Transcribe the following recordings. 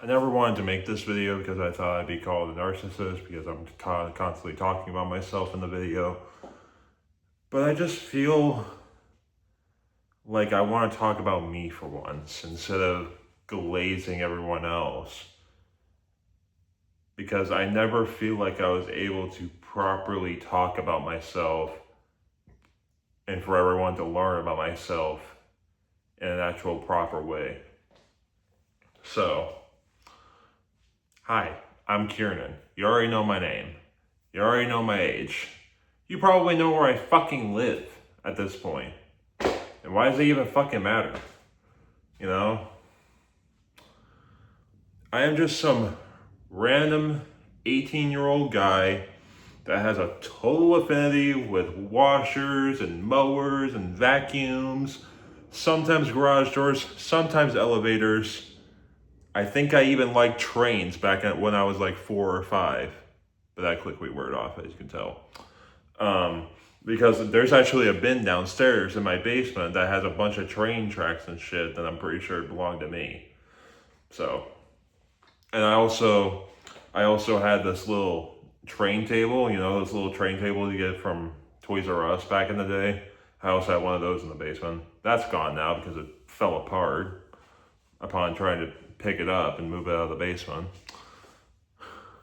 I never wanted to make this video because I thought I'd be called a narcissist because I'm constantly talking about myself in the video. But I just feel like I want to talk about me for once instead of glazing everyone else. Because I never feel like I was able to properly talk about myself and for everyone to learn about myself in an actual proper way. So, hi, I'm Kieran. You already know my name. You already know my age. You probably know where I fucking live at this point. And why does it even fucking matter? You know? I am just some random 18-year-old guy that has a total affinity with washers and mowers and vacuums, sometimes garage doors, sometimes elevators. I think I even liked trains back when I was like 4 or 5, but that quickly wore off, as you can tell. Because there's actually a bin downstairs in my basement that has a bunch of train tracks and shit that I'm pretty sure belong to me. So, and I also had this little train table, you know, those little train tables you get from Toys R Us back in the day. I also had one of those in the basement. That's gone now because it fell apart upon trying to pick it up and move it out of the basement.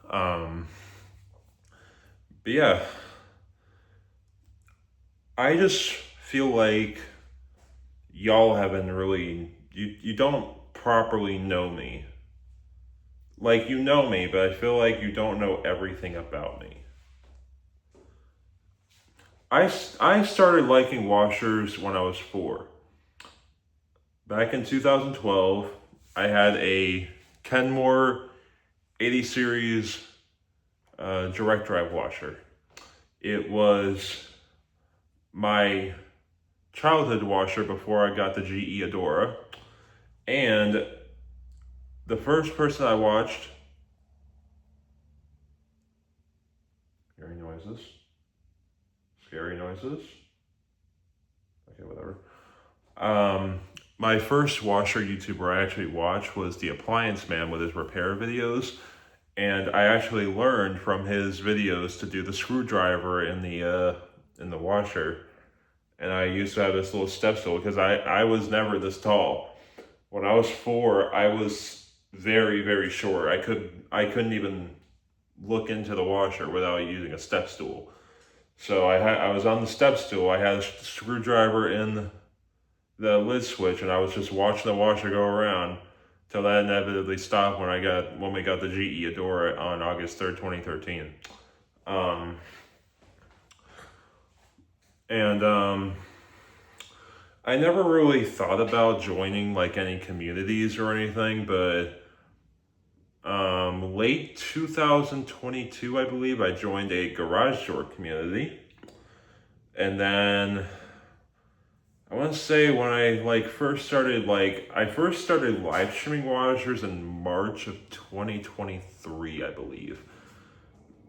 But yeah, I just feel like y'all haven't really, you don't properly know me. Like, you know me, but I feel like you don't know everything about me. I started liking washers when I was 4. Back in 2012, I had a Kenmore 80 series direct drive washer. It was my childhood washer before I got the GE Adora. And the first person I watched, scary noises, okay, whatever. My first washer YouTuber I actually watched was The Appliance Man with his repair videos. And I actually learned from his videos to do the screwdriver in the washer. And I used to have this little step stool because I was never this tall. When I was 4, I was very, very short. I couldn't even look into the washer without using a step stool. So I was on the step stool. I had a screwdriver in the lid switch, and I was just watching the washer go around till that inevitably stopped when we got the GE Adora on August 3rd, 2013. I never really thought about joining like any communities or anything, but late 2022, I believe, I joined a garage door community. And then I want to say when I first started live streaming washers in March of 2023, I believe.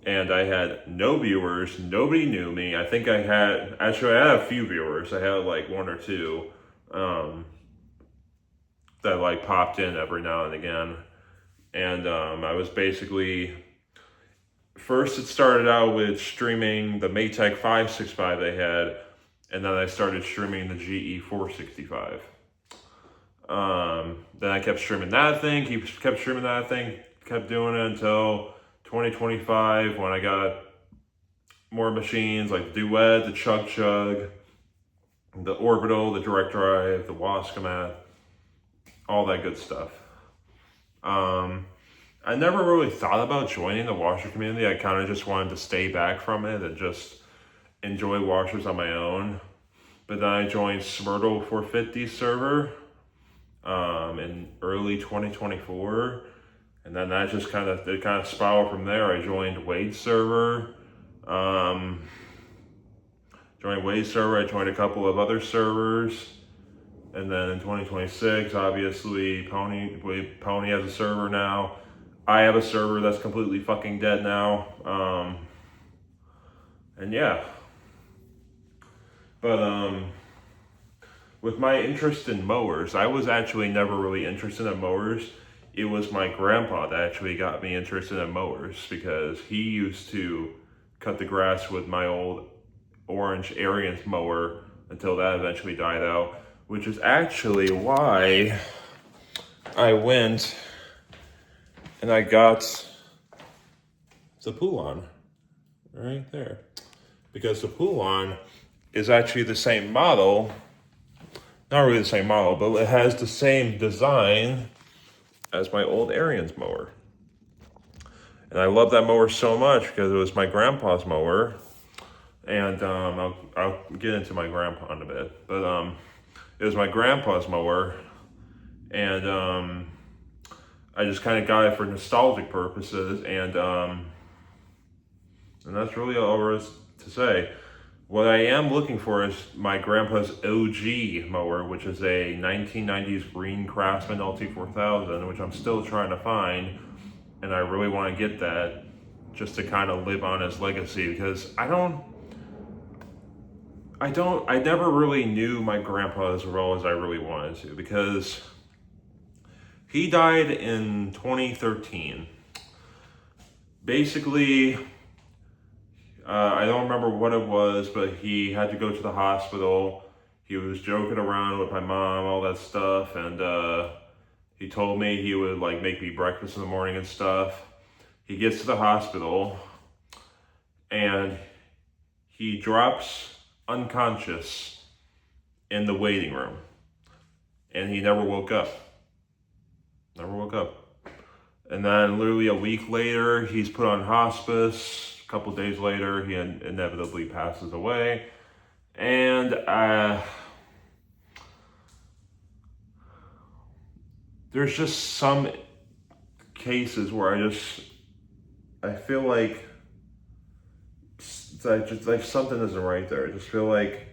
And I had no viewers, nobody knew me. I had a few viewers. I had like 1 or 2 that like popped in every now and again. And I was basically, first it started out with streaming the Maytag 565 they had, and then I started streaming the GE 465. Then I kept streaming that thing, kept doing it until 2025 when I got more machines like the Duet, the Chug Chug, the Orbital, the Direct Drive, the Waskomat, all that good stuff. I never really thought about joining the washer community. I kind of just wanted to stay back from it and just enjoy washers on my own. But then I joined Smurtle 450 server in early 2024. And then that just kind of spiraled from there. I joined Wade's server. I joined a couple of other servers. And then in 2026, obviously, Pony has a server now. I have a server that's completely fucking dead now. And yeah. But with my interest in mowers, I was actually never really interested in mowers it was my grandpa that actually got me interested in mowers, because he used to cut the grass with my old orange Ariens mower until that eventually died out, which is actually why I went and I got the Poulan right there. Because the Poulan is actually the same model, not really the same model, but it has the same design as my old Ariens mower. And I love that mower so much because it was my grandpa's mower. And I'll get into my grandpa in a bit. But it was my grandpa's mower. And I just kind of got it for nostalgic purposes. And that's really all there is to say. What I am looking for is my grandpa's OG mower, which is a 1990s green Craftsman LT4000, which I'm still trying to find. And I really want to get that just to kind of live on his legacy, because I never really knew my grandpa as well as I really wanted to, because he died in 2013. Basically, I don't remember what it was, but he had to go to the hospital. He was joking around with my mom, all that stuff, and he told me he would like make me breakfast in the morning and stuff. He gets to the hospital and he drops unconscious in the waiting room, and he never woke up. Never woke up. And then literally a week later, he's put on hospice. A couple days later, he inevitably passes away. And there's just some cases where I feel like something isn't right there. I just feel like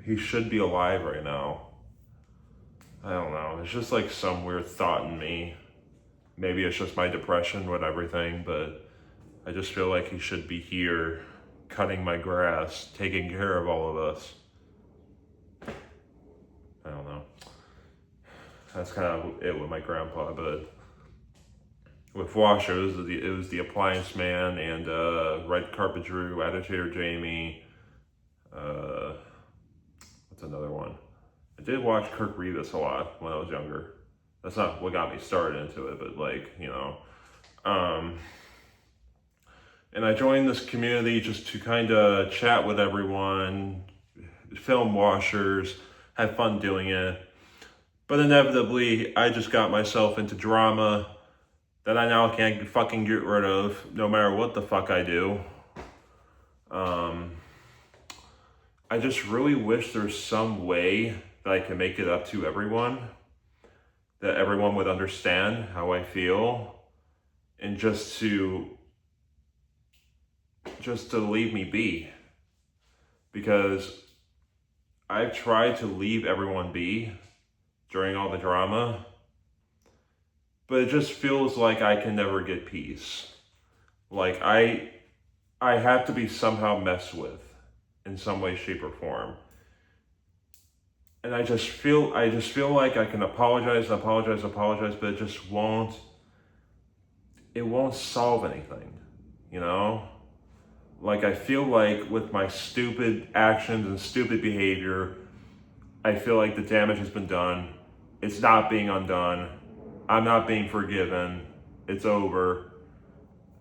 he should be alive right now. I don't know. It's just like some weird thought in me. Maybe it's just my depression with everything, but I just feel like he should be here, cutting my grass, taking care of all of us. I don't know. That's kind of it with my grandpa, but with Washer, it was the Appliance Man and Red Carpet Drew, Agitator Jamie. What's another one? I did watch Kirk Rivas a lot when I was younger. That's not what got me started into it, but and I joined this community just to kind of chat with everyone, film washers, have fun doing it. But inevitably, I just got myself into drama that I now can't fucking get rid of, no matter what the fuck I do. I just really wish there's some way that I can make it up to everyone, that everyone would understand how I feel, and just to leave me be. Because I've tried to leave everyone be during all the drama, but it just feels like I can never get peace. Like I have to be somehow messed with in some way, shape, or form. And I just feel like I can apologize, but it won't solve anything, you know? Like, I feel like with my stupid actions and stupid behavior, I feel like the damage has been done. It's not being undone. I'm not being forgiven. It's over.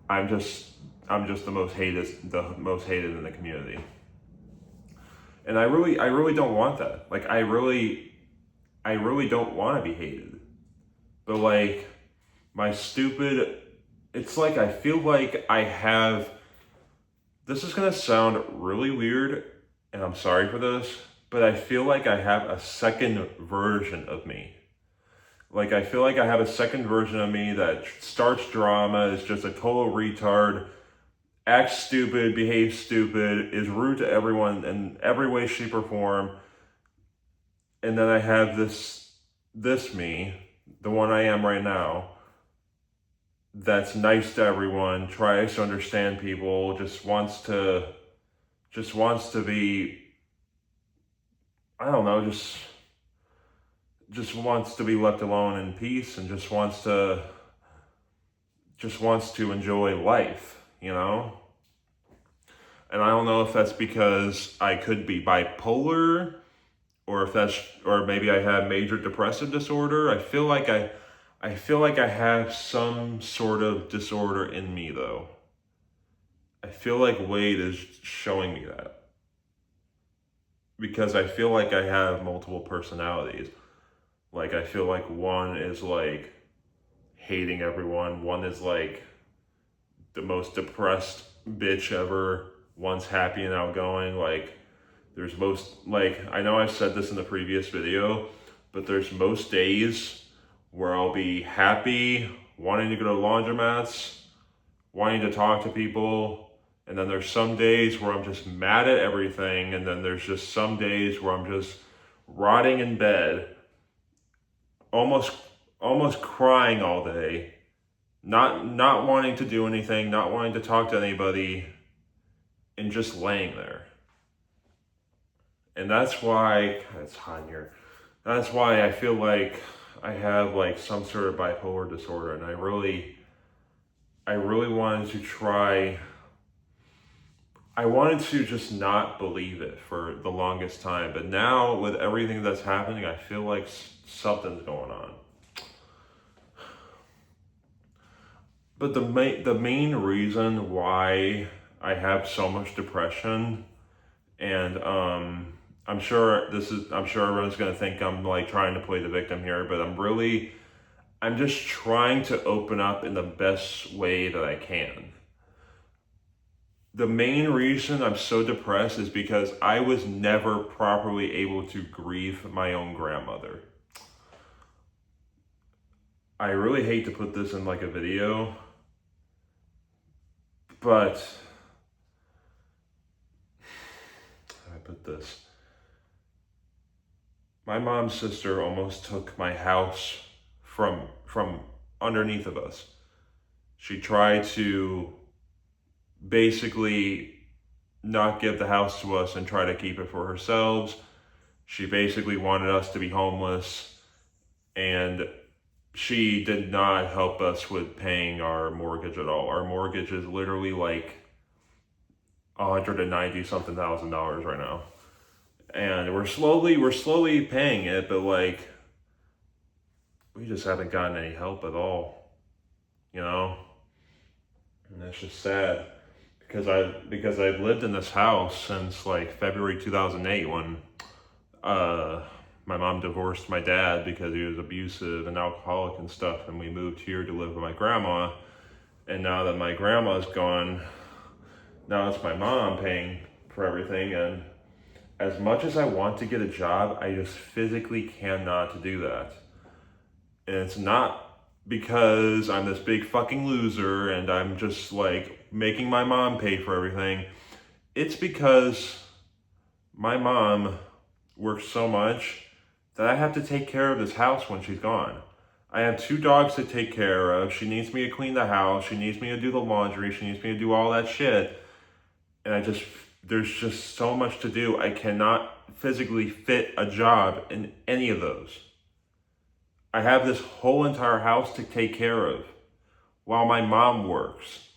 I'm just the most hated in the community. And I really don't want that. Like, I really don't want to be hated. But like, it's like I feel like I have, this is gonna sound really weird, and I'm sorry for this, but I feel like I have a second version of me. Like, I feel like I have a second version of me that starts drama, is just a total retard, acts stupid, behaves stupid, is rude to everyone in every way, shape, or form. And then I have this me, the one I am right now, that's nice to everyone, tries to understand people, just wants to be, I don't know, just wants to be left alone in peace and just wants to enjoy life, you know? And I don't know if that's because I could be bipolar or or maybe I have major depressive disorder. I feel like I have some sort of disorder in me though. I feel like Wade is showing me that because I feel like I have multiple personalities. Like I feel like one is like hating everyone, one is like the most depressed bitch ever, one's happy and outgoing. Like there's most, like, I know I've said this in the previous video, but there's most days where I'll be happy, wanting to go to laundromats, wanting to talk to people, and then there's some days where I'm just mad at everything, and then there's just some days where I'm just rotting in bed, almost crying all day, not wanting to do anything, not wanting to talk to anybody, and just laying there. And that's why, God, it's hot in here. That's why I feel like I have like some sort of bipolar disorder, and I really wanted to try. I wanted to just not believe it for the longest time, but now with everything that's happening, I feel like something's going on. But the main reason why I have so much depression, and I'm sure everyone's gonna think I'm like trying to play the victim here, but I'm just trying to open up in the best way that I can. The main reason I'm so depressed is because I was never properly able to grieve my own grandmother. I really hate to put this in like a video, but how do I put this? My mom's sister almost took my house from underneath of us. She tried to basically not give the house to us and try to keep it for herself. She basically wanted us to be homeless, and she did not help us with paying our mortgage at all. Our mortgage is literally like $190 something thousand right now. And we're slowly paying it, but like we just haven't gotten any help at all, you know? And that's just sad because I've lived in this house since like February 2008 when my mom divorced my dad because he was abusive and alcoholic and stuff, and we moved here to live with my grandma. And now that my grandma's gone, now it's my mom paying for everything. And as much as I want to get a job, I just physically cannot do that. And it's not because I'm this big fucking loser and I'm just like making my mom pay for everything. It's because my mom works so much that I have to take care of this house when she's gone. I have 2 dogs to take care of. She needs me to clean the house. She needs me to do the laundry. She needs me to do all that shit. And there's just so much to do. I cannot physically fit a job in any of those. I have this whole entire house to take care of while my mom works.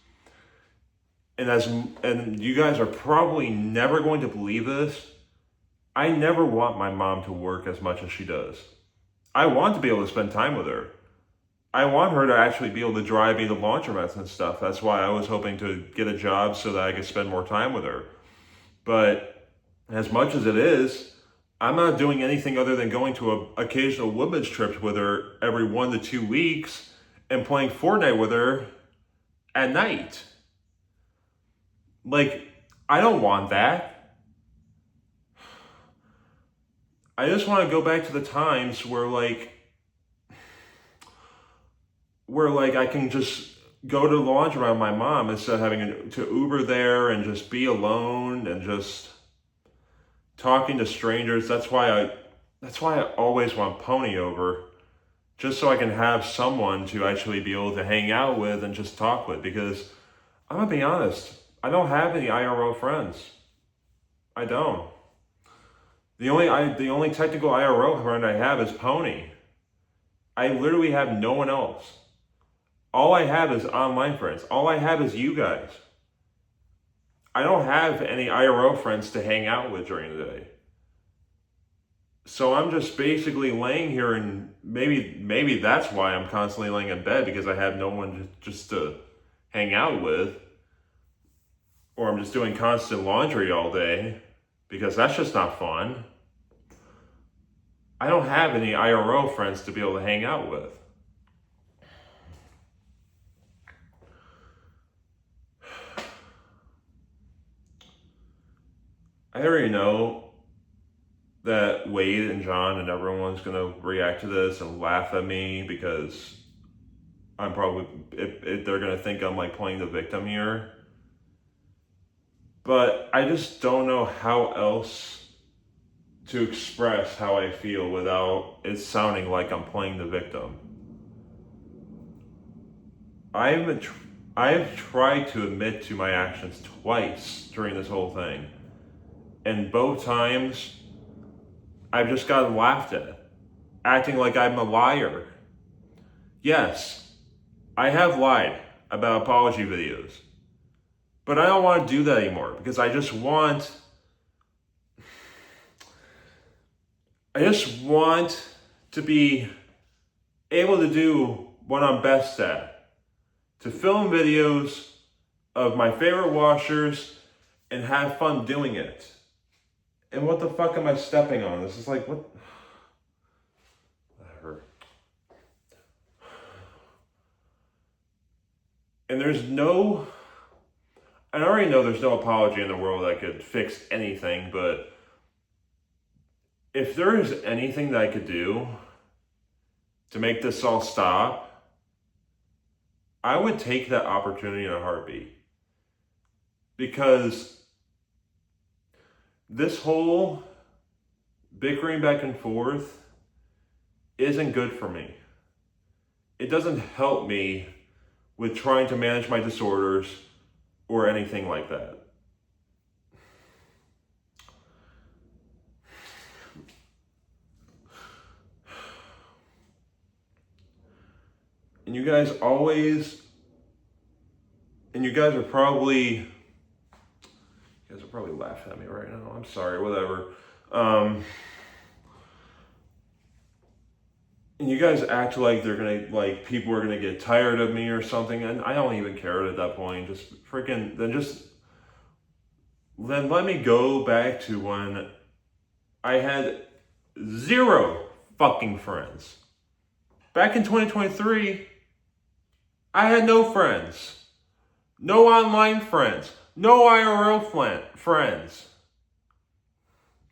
And you guys are probably never going to believe this. I never want my mom to work as much as she does. I want to be able to spend time with her. I want her to actually be able to drive me to laundromats and stuff. That's why I was hoping to get a job so that I could spend more time with her. But as much as it is, I'm not doing anything other than going to occasional women's trips with her every 1 to 2 weeks and playing Fortnite with her at night. Like, I don't want that. I just want to go back to the times where I can just go to the laundromat with my mom instead of having to Uber there and just be alone and just talking to strangers. That's why I always want Pony over, just so I can have someone to actually be able to hang out with and just talk with, because I'm gonna be honest, I don't have any IRL friends. I don't. The only technical IRL friend I have is Pony. I literally have no one else. All I have is online friends. All I have is you guys. I don't have any IRL friends to hang out with during the day. So I'm just basically laying here, and maybe that's why I'm constantly laying in bed, because I have no one just to hang out with. Or I'm just doing constant laundry all day, because that's just not fun. I don't have any IRL friends to be able to hang out with. I already know that Wade and John and everyone's gonna react to this and laugh at me, because I'm probably, they're gonna think I'm like playing the victim here. But I just don't know how else to express how I feel without it sounding like I'm playing the victim. I've tried to admit to my actions twice during this whole thing, and both times I've just gotten laughed at, acting like I'm a liar. Yes, I have lied about apology videos, but I don't want to do that anymore, because I just want to be able to do what I'm best at, to film videos of my favorite washers and have fun doing it. And what the fuck am I stepping on? This is like, what? Whatever. And I already know there's no apology in the world that could fix anything, but if there is anything that I could do to make this all stop, I would take that opportunity in a heartbeat. Because this whole bickering back and forth isn't good for me. It doesn't help me with trying to manage my disorders or anything like that. And you guys are probably laughing at me right now. I'm sorry, whatever. And you guys act like people are gonna get tired of me or something, and I don't even care at that point. Then let me go back to when I had 0 fucking friends. Back in 2023, I had no friends. No online friends. No IRL friends.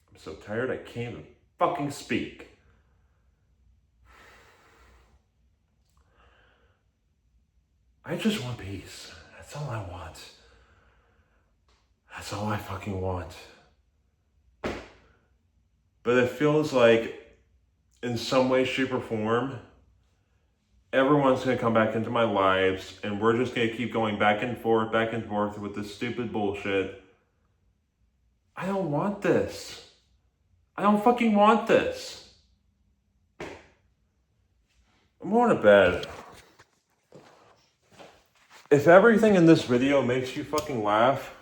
I'm so tired I can't even fucking speak. I just want peace. That's all I want. That's all I fucking want. But it feels like, in some way, shape, or form, everyone's gonna come back into my lives, and we're just gonna keep going back and forth with this stupid bullshit. I don't want this. I don't fucking want this. I'm going to bed. If everything in this video makes you fucking laugh,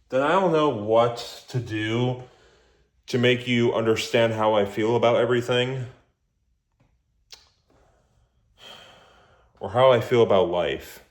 then I don't know what to do to make you understand how I feel about everything, or how I feel about life.